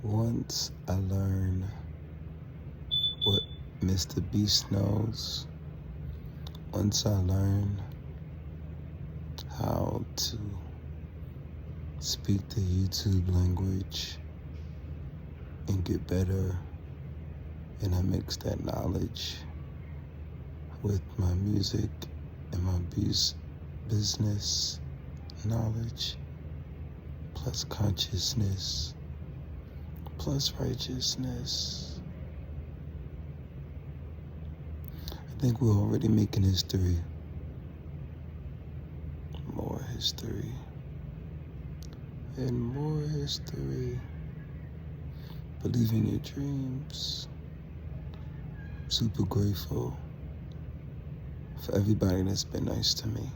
Once I learned what Mr. Beast knows, once I learned how to speak the YouTube language and get better, and I mix that knowledge with my music and my business knowledge, plus consciousness, plus righteousness. I think we're already making history. More history. And more history. Believe in your dreams. I'm super grateful for everybody that's been nice to me.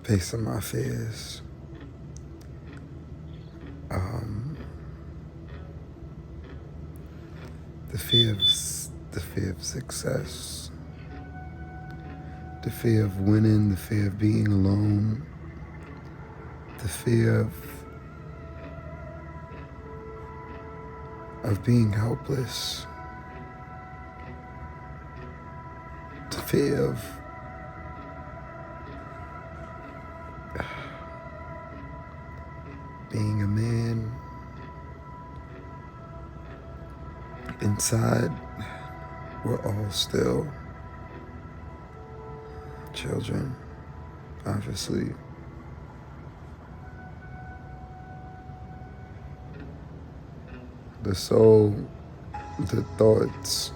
Facing my fears. The fear of success, the fear of winning, the fear of being alone, the fear of being helpless, the fear of being a man. Inside, we're all still children, obviously. The soul, the thoughts,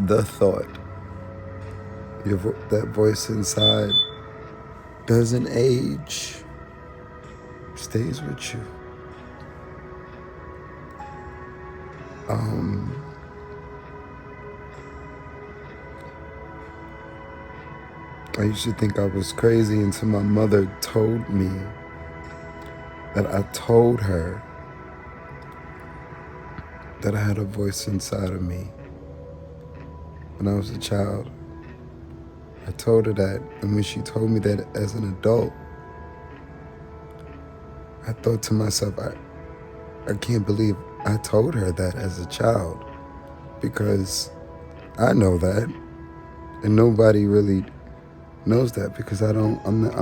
the thought, that voice inside doesn't age, stays with you. I used to think I was crazy until my mother told me that I told her that I had a voice inside of me when I was a child. I told her that, and when she told me that as an adult, I thought to myself, I can't believe I told her that as a child, because I know that, and nobody really knows that, because I'm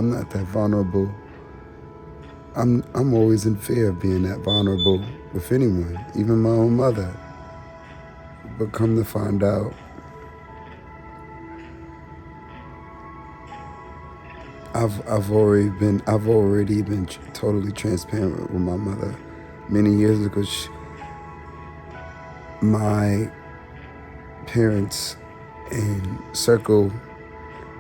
not that vulnerable. I'm always in fear of being that vulnerable with anyone, even my own mother. But come to find out, I've already been totally transparent with my mother many years ago. My parents and circle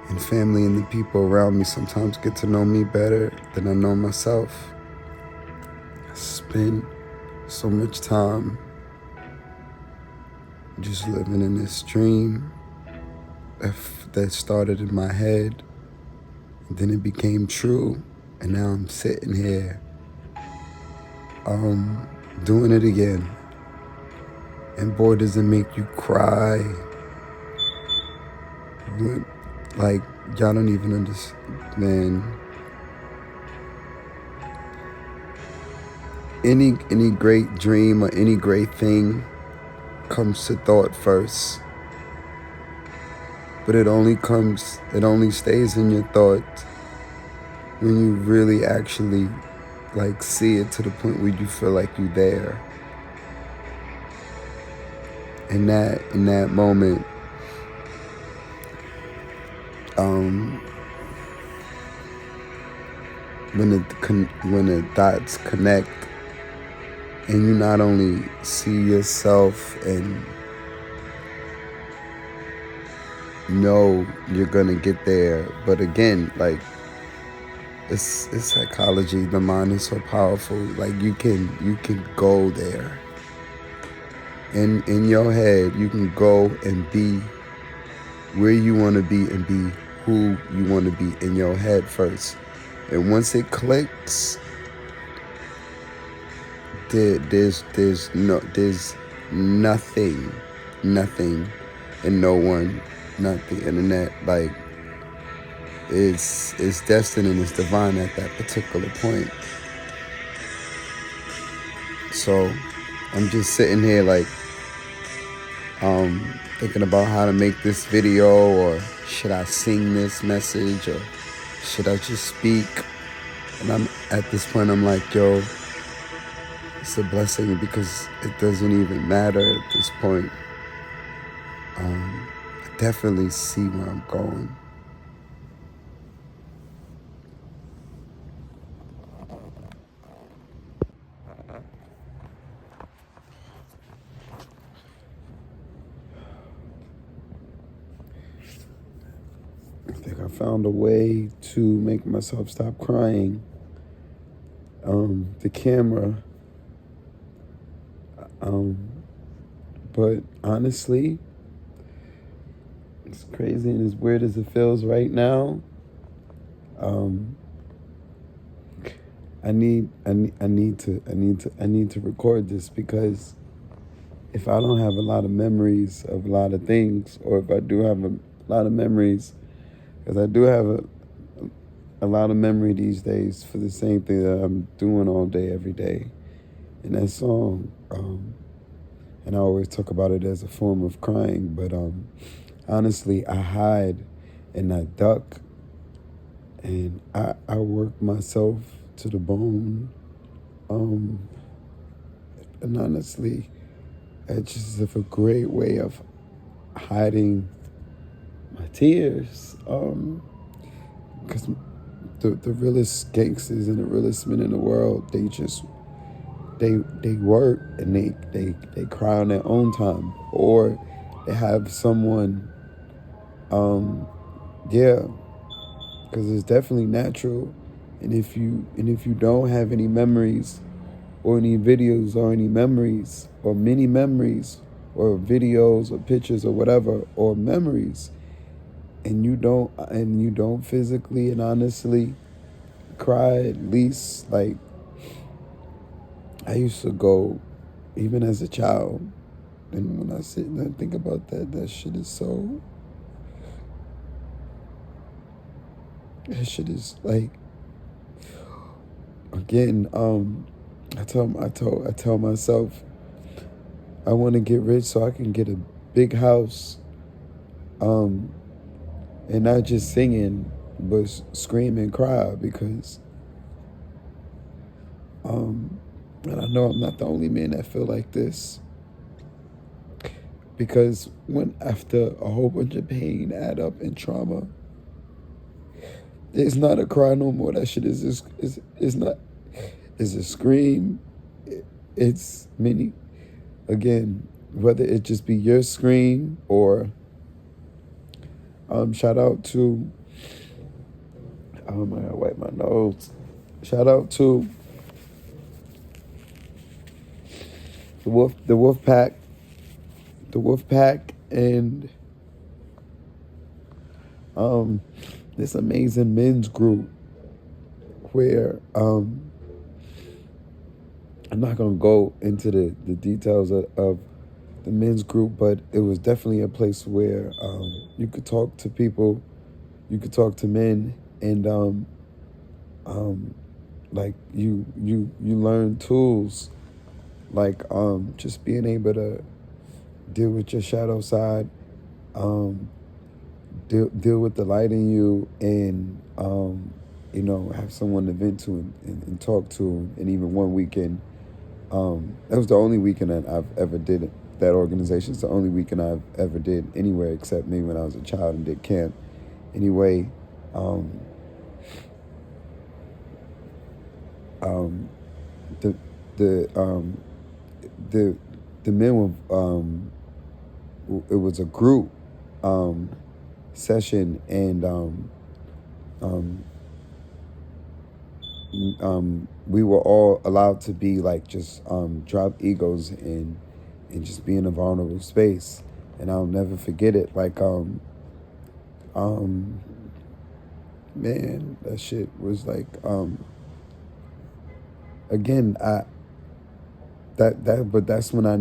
and family and the people around me sometimes get to know me better than I know myself. I spend so much time just living in this dream that started in my head, and then it became true, and now I'm sitting here doing it again. And boy, does it make you cry. Like, y'all don't even understand. any great dream or any great thing comes to thought first, but it only stays in your thoughts when you really actually like see it to the point where you feel like you're there. In that moment, when the dots connect, and you not only see yourself and know you're gonna get there, but again, like it's psychology. The mind is so powerful. Like you can go there. In your head, you can go and be where you want to be and be who you want to be in your head first. And once it clicks, there's nothing, and no one, not the internet, like it's destined and it's divine at that particular point. So I'm just sitting here like thinking about how to make this video, or should I sing this message, or should I just speak? And I'm at this point, I'm like, yo, it's a blessing because it doesn't even matter at this point. I definitely see where I'm going. I think I found a way to make myself stop crying. The camera. But honestly, as crazy and as weird as it feels right now, I need to record this, because if I don't have a lot of memories of a lot of things, or if I do have a lot of memories, because I do have a lot of memory these days for the same thing that I'm doing all day, every day. And that song, and I always talk about it as a form of crying, but honestly, I hide and I duck, and I work myself to the bone. And honestly, it's just a great way of hiding my tears. Because the realest gangsters and the realest men in the world, they work and they cry on their own time, or they have someone, because it's definitely natural. And if you don't have any memories, or any videos, or any memories, or many memories, or videos, or pictures, or whatever, or memories, and you don't physically and honestly cry, at least, like, I used to go, even as a child, and when I sit and I think about that shit is so, that shit is like, again, I tell myself I want to get rich so I can get a big house, and not just singing, but scream and cry, because and I know I'm not the only man that feel like this, because when after a whole bunch of pain add up and trauma, it's not a cry no more. That shit is not, it's a scream. It's many, again, whether it just be your scream, or shout out to, I gotta wipe my nose. Shout out to the Wolf Pack, and this amazing men's group, where I'm not gonna go into the details of the men's group, but it was definitely a place where you could talk to people, you could talk to men, and like you learn tools, like just being able to deal with your shadow side, um, deal with the light in you, and have someone to vent to and talk to. And even one weekend, that was the only weekend that I've ever did it. That organization is the only weekend I've ever did anywhere except maybe when I was a child and did camp. Anyway, um, um, the the the the men were it was a group um, session, and um, we were all allowed to be like just drop egos and just be in a vulnerable space. And I'll never forget it. Like um man, that shit was like again, I that but that's when I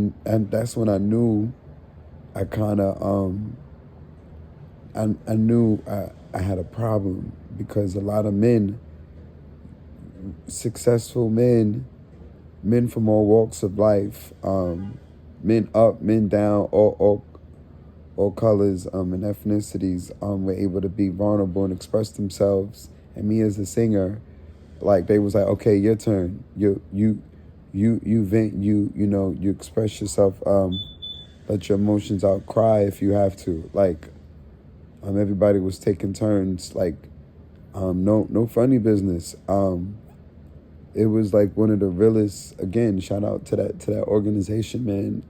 knew I kind of I knew I had a problem, because a lot of men, successful men from all walks of life, men up, men down, all colors and ethnicities, were able to be vulnerable and express themselves. And me as a singer, like they was like, okay, your turn. You vent. You express yourself. Let your emotions out. Cry if you have to. Like everybody was taking turns. Like no funny business. It was like one of the realest. Again, shout out to that organization, man.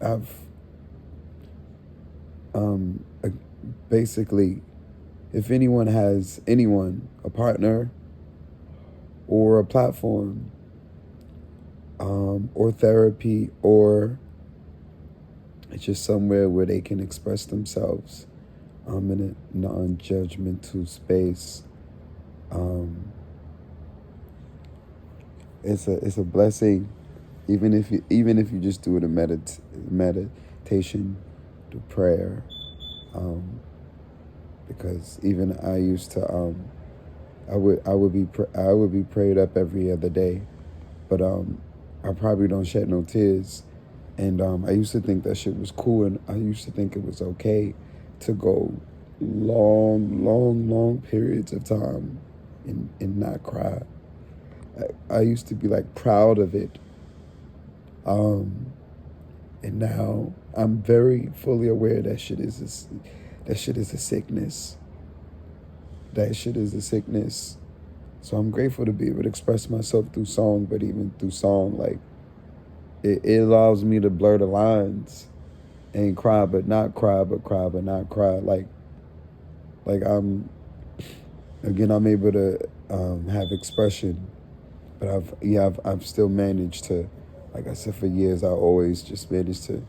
I've basically, if anyone has a partner or a platform, or therapy, or it's just somewhere where they can express themselves in a non-judgmental space, it's a blessing. Even if you just do it in meditation, do prayer, because even I used to I would be prayed up every other day, but I probably don't shed no tears. And I used to think that shit was cool, and I used to think it was okay to go long periods of time and not cry. I used to be like proud of it. And now I'm very fully aware that shit is a sickness. That shit is a sickness. So I'm grateful to be able to express myself through song, but even through song, like it allows me to blur the lines and cry but not cry, but cry but not cry. Like I'm able to have expression, but I've still managed to, like I said, for years I always just managed to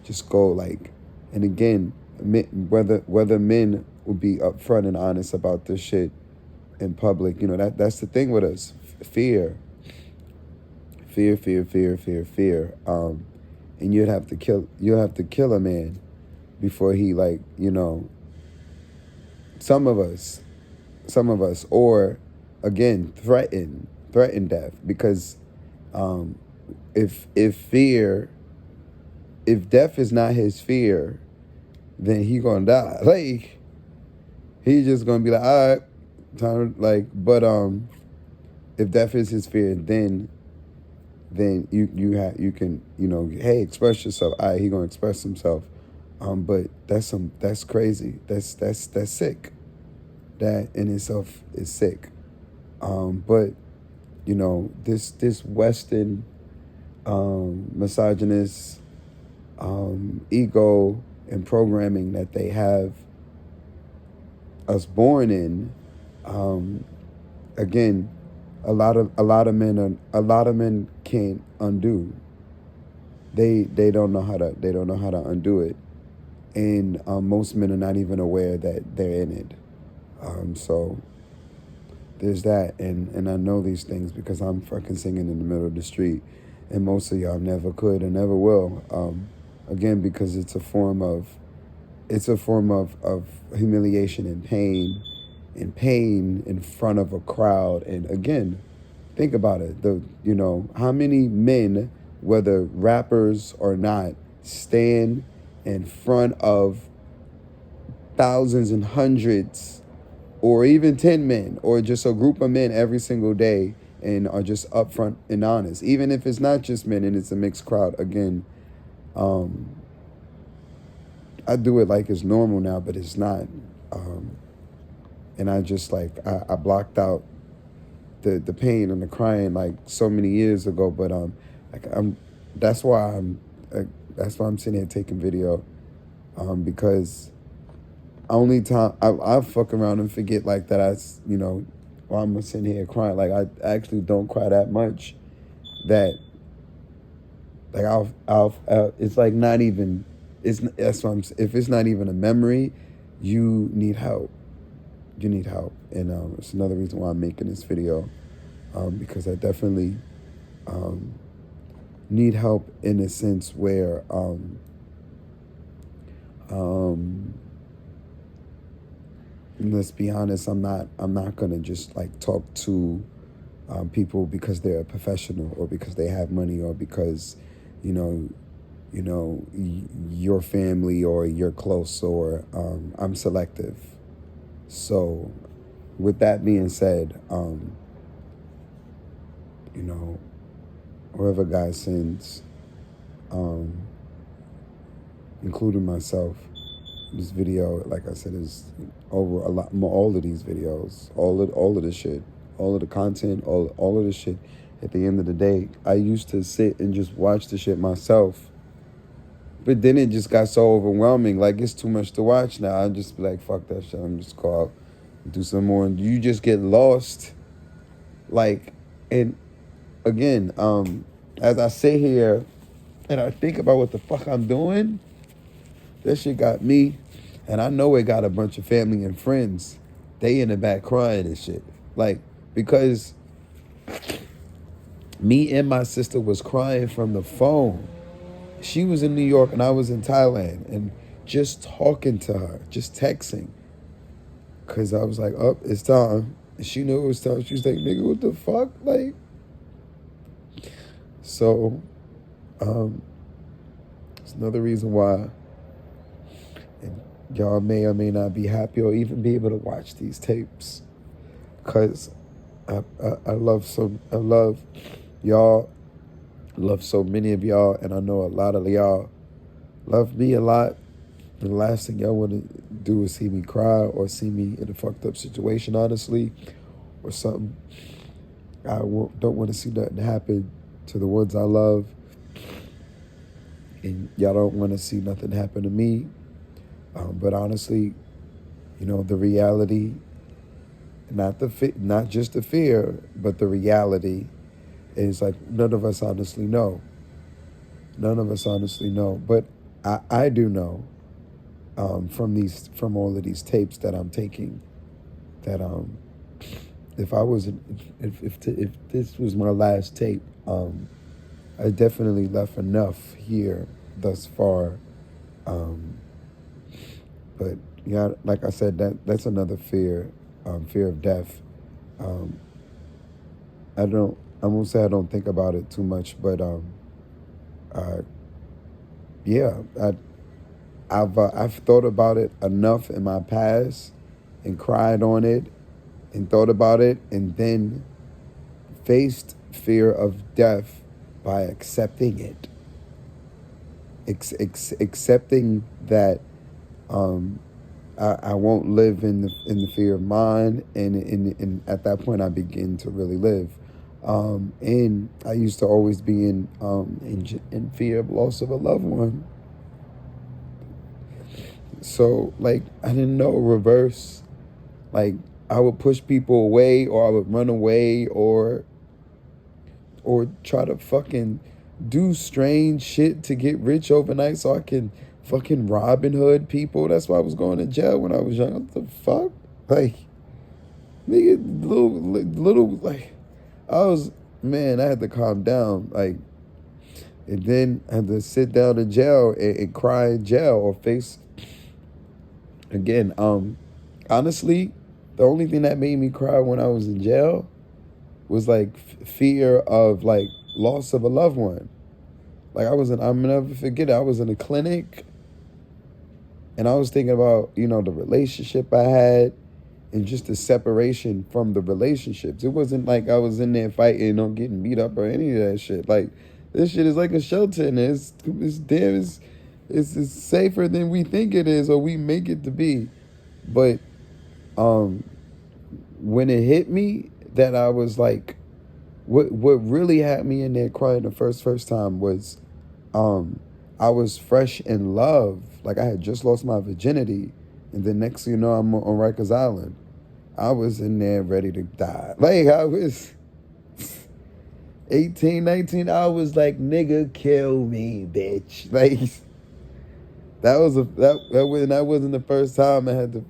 just go like, and again, whether men will be upfront and honest about this shit in public, that's the thing with us, fear, and you'll have to kill a man before he, like, some of us, or again, threaten death, because if death is not his fear, then he gonna die. Like, he just gonna be like, all right, time, like, but if death is his fear, then you can, hey, express yourself. All right, he gonna express himself. But that's crazy. That's sick. That in itself is sick. But this Western misogynist ego and programming that they have us born in, again, a lot of men can't undo. They don't know how to undo it, and most men are not even aware that they're in it. So there's that, and I know these things because I'm fucking singing in the middle of the street, and most of y'all never could and never will. Again, because it's a form of humiliation and pain, in pain in front of a crowd. And again, think about it. How many men, whether rappers or not, stand in front of thousands and hundreds, or even 10 men, or just a group of men every single day, and are just upfront and honest, even if it's not just men and it's a mixed crowd. Again, I do it like it's normal now, but it's not. And I just I blocked out the pain and the crying like so many years ago. But that's why I'm sitting here taking video, because only time I fuck around and forget like that while I'm sitting here crying, like I actually don't cry that much, that like I'll it's like not even, that's why if it's not even a memory, you need help. You need help. And it's another reason why I'm making this video, because I definitely need help in a sense where let's be honest, I'm not gonna just like talk to people because they're a professional, or because they have money, or because your family or you're close, or I'm selective. So with that being said, whoever God sends, including myself, this video, like I said, is over a lot more. All of these videos, all of the shit, all of the content, all of the shit. At the end of the day, I used to sit and just watch the shit myself, but then it just got so overwhelming. Like, it's too much to watch now. I just be like, fuck that shit. I'm just go out and do some more, and you just get lost. Like, and again, as I sit here and I think about what the fuck I'm doing, that shit got me, and I know it got a bunch of family and friends. They in the back crying and shit. Like, because me and my sister was crying from the phone. She was in New York and I was in Thailand, and just talking to her, just texting. Because I was like, oh, it's time. And she knew it was time. She was like, nigga, what the fuck? Like, so, it's another reason why, and y'all may or may not be happy or even be able to watch these tapes, because I love y'all, love so many of y'all, and I know a lot of y'all love me a lot. And the last thing y'all want to do is see me cry or see me in a fucked up situation, honestly, or something. I don't want to see nothing happen to the ones I love, and y'all don't want to see nothing happen to me. But honestly, the reality, not just the fear, but the reality is like none of us honestly know. None of us honestly know. But I do know, from all of these tapes that I'm taking, that if this was my last tape, I definitely left enough here thus far. But yeah, like I said, that's another fear, fear of death. I won't say I don't think about it too much, but yeah, I've thought about it enough in my past, and cried on it, and thought about it, and then faced fear of death by accepting it. Accepting that I won't live in the fear of mine, and at that point I begin to really live. And I used to always be in fear of loss of a loved one. So like I didn't know reverse. Like I would push people away, or I would run away, or try to fucking do strange shit to get rich overnight so I can fucking Robin Hood people. That's why I was going to jail when I was young. What the fuck? Like, nigga, little, like, I had to calm down. Like, and then I had to sit down in jail and cry in jail, or face, again, honestly, The only thing that made me cry when I was in jail was like fear of like loss of a loved one. Like I'm never forget it. I was in a clinic and I was thinking about, the relationship I had and just the separation from the relationships. It wasn't like I was in there fighting or getting beat up or any of that shit. Like, this shit is like a shelter and it's safer than we think it is or we make it to be. But when it hit me that I was like, what really had me in there crying the first time was I was fresh in love. Like I had just lost my virginity. And then next thing you know, I'm on Rikers Island. I was in there ready to die. Like I was 18, 19. I was like, nigga, kill me, bitch. Like that wasn't the first time I had to,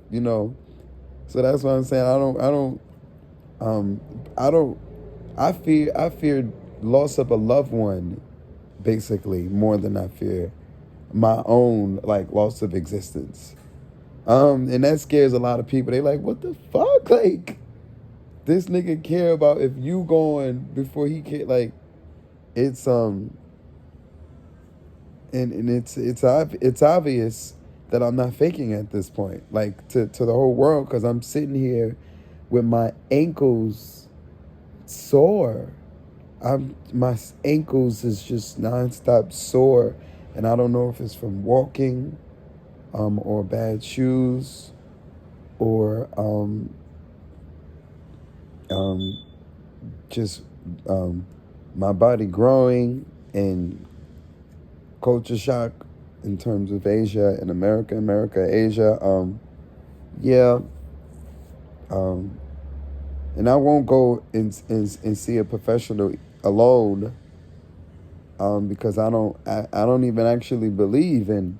So that's what I'm saying. I feared loss of a loved one, basically, more than I fear my own like loss of existence. And that scares a lot of people. They like, what the fuck? Like, this nigga care about if you going before he can, like, it's and it's obvious that I'm not faking at this point, like to the whole world, because I'm sitting here with my ankles sore. My ankles is just nonstop sore, and I don't know if it's from walking, or bad shoes, or just my body growing and culture shock in terms of Asia and America, Asia. Yeah. And I won't go and see a professional alone, because I don't even actually believe in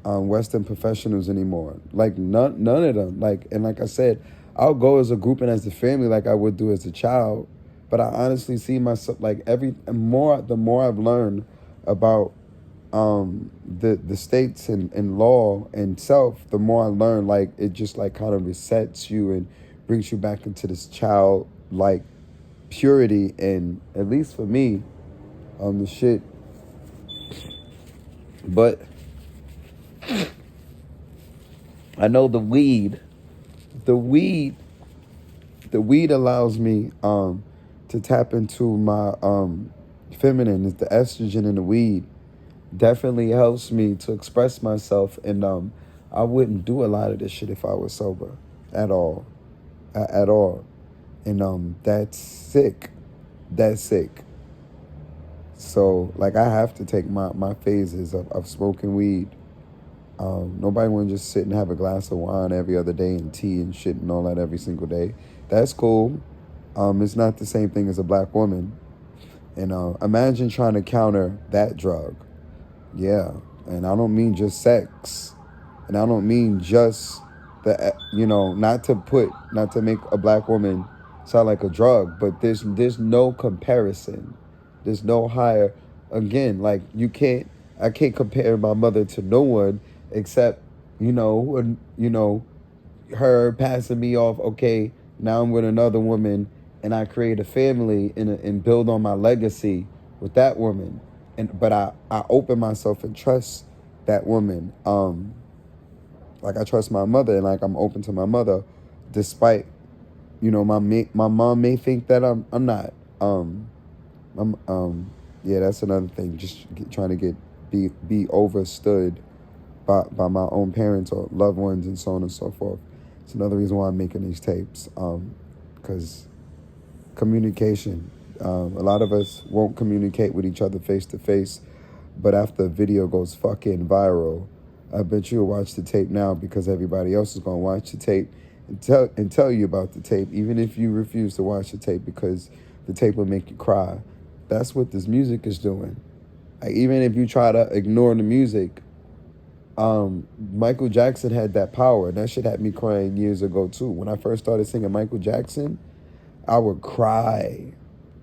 Western professionals anymore. Like none of them. Like I said, I'll go as a group and as a family like I would do as a child. But I honestly see myself like the more I've learned about the states and law and self, the more I learn, like it just like kind of resets you and brings you back into this child like purity. And at least for me, the shit. But I know the weed allows me to tap into my feminine. It's the estrogen in the weed. Definitely helps me to express myself, and I wouldn't do a lot of this shit if I was sober at all. At all. And that's sick. So like I have to take my phases of smoking weed. Nobody want to just sit and have a glass of wine every other day and tea and shit and all that every single day. That's cool. It's not the same thing as a black woman. And imagine trying to counter that drug. Yeah. And I don't mean just sex. And I don't mean just not to make a black woman sound like a drug, but there's no comparison. There's no higher. Again, like I can't compare my mother to no one except, her passing me off. Okay, now I'm with another woman and I create a family and build on my legacy with that woman. But I open myself and trust that woman. Like I trust my mother, and like I'm open to my mother, despite, my mom may think that I'm not. Yeah, that's another thing. Just trying to be overstood by my own parents or loved ones and so on and so forth. It's another reason why I'm making these tapes, because communication. A lot of us won't communicate with each other face to face, but after a video goes fucking viral, I bet you'll watch the tape now because everybody else is going to watch the tape and tell you about the tape, even if you refuse to watch the tape because the tape will make you cry. That's what this music is doing. Like, even if you try to ignore the music, Michael Jackson had that power. And that shit had me crying years ago, too. When I first started singing Michael Jackson, I would cry.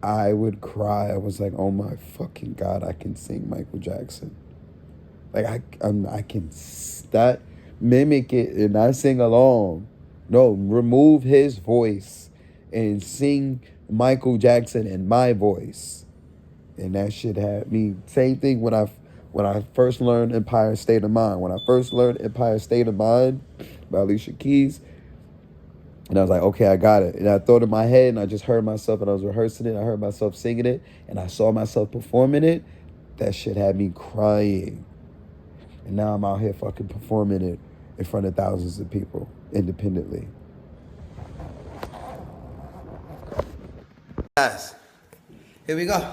I was like, oh my fucking God, I can sing Michael Jackson. Like, I can mimic it and I sing along. No, remove his voice and sing Michael Jackson in my voice. And that shit had me. Same thing when I first learned Empire State of Mind. When I first learned Empire State of Mind by Alicia Keys, and I was like, okay, I got it. And I thought in my head, and I just heard myself, and I was rehearsing it. I heard myself singing it, and I saw myself performing it. That shit had me crying. And now I'm out here fucking performing it in front of thousands of people independently. Guys, here we go.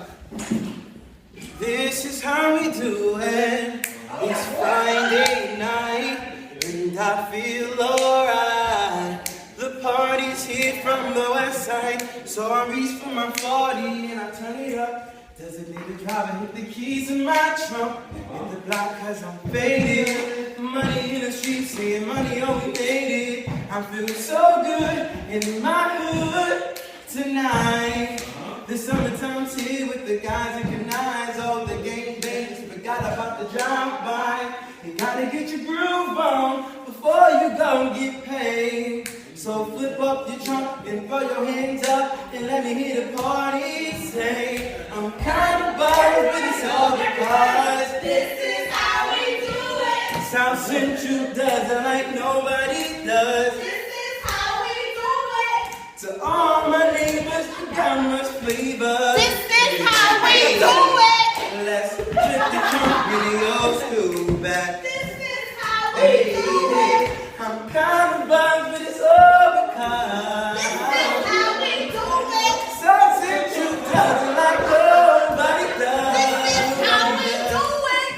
This is how we do it. It's Friday night, and I feel alright. The party's here from the west side, so I reach for my 40 and I turn it up. Designated driver, hit the keys in my trunk. Hit the block cause I'm faded. Money in the streets, saying money only made it. I'm feeling so good in my hood tonight. The summertime's here with the guys and canines. All the gang bangers forgot about the drive-by. You gotta get your groove on before you go and get paid. So flip up your trunk and throw your hands up and let me hear the party say, I'm kinda buzzed, but it's all because this is how we do it. South Central does it like nobody does. This is how we do it. To all my neighbors, you got much flavor. This is how we do it. Let's flip the trunk, get your school back. This is how we do it. I'm kinda buzzed, but it's all because this is how we do it. South Central does it like nobody does. This is how we do it.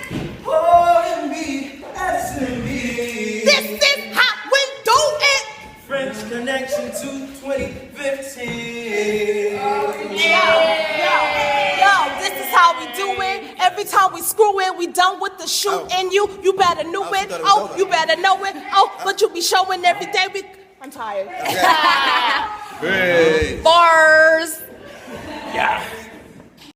R&B, S&B. This is how we do it. French Connection to 2015. Yo, this is how we do it. Every time we screw it, we done with the shoot and you better know it. Oh, you better know it. Oh, but you be showing every day. I'm tired. Great. Bars.